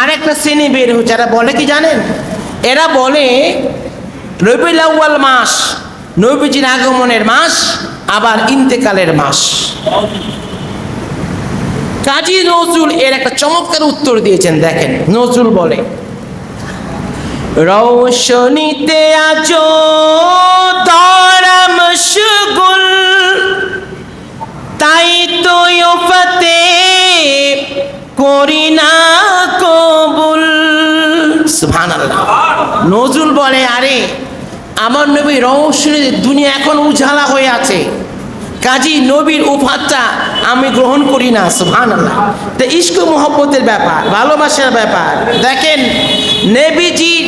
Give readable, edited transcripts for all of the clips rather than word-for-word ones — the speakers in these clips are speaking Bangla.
আরেকটা শ্রেণী বের হচ্ছে, যারা বলে কি জানেন, এরা বলে রবিউল আউয়াল মাস নবীজির আগমনের মাস, আবার ইন্তেকালের মাস। কাজী নজরুল এর একটা চমৎকার উত্তর দিয়েছেন, দেখেন। নজরুল বলে, রৌশনীতে আজো তারা মশগুল, তাই তো ইফতে করি না কবুল। সুবহানাল্লাহ। নজরুল বলে, আরে আমার নবী রৌশনীতে, দুনিয়া এখন উজালা হয়ে আছে, কাজী নবীর উপাধটা আমি গ্রহণ করি না। সুবহানাল্লাহ। তো ইশক মোহব্বতের ব্যাপার, ভালোবাসার ব্যাপার। দেখেন, নবীজির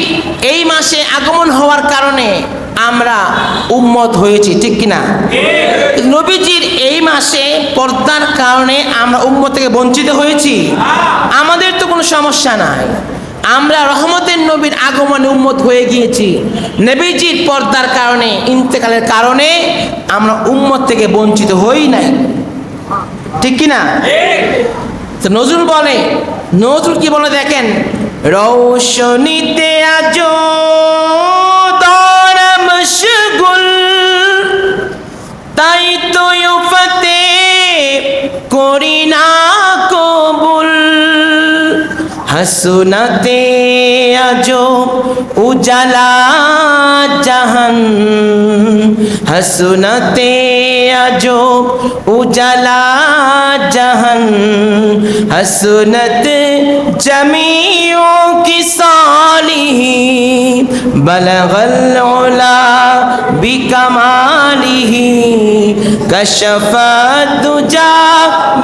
এই মাসে আগমন হওয়ার কারণে আমরা উম্মত হয়েছি, ঠিক কিনা? নবীজির এই মাসে পর্দার কারণে আমরা উম্মত থেকে বঞ্চিত হয়েছি? আমাদের তো কোনো সমস্যা নাই, আমরা রহমতের নবীর আগমনে উম্মত হয়ে গিয়েছি। নবীজির পর্দার কারণে, ইন্তেকালের কারণে আমরা উম্মত থেকে বঞ্চিত হই নাই, ঠিক কিনা? নজরুল বলে, নজরুল কি বলে দেখেন, রৌশনীতে আজো তারা মশগুল, তাই তো ইফতে করি না কবুল, হাসনাতে আজো উজালা জাহান, হাসনাতে আজো উজালা জাহান, হাসনত জমিও কি সালিহি, বলগল উলা বিকমালিহি, কশফা দুজা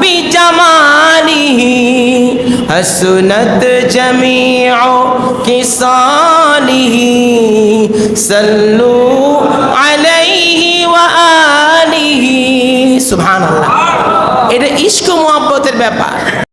বিজমালিহি, हसनत जमीओ किसालिही, सल्लू अलैहि व आलिही। सुभान अल्लाह। এটা ইশক মুহাব্বতের ব্যাপার।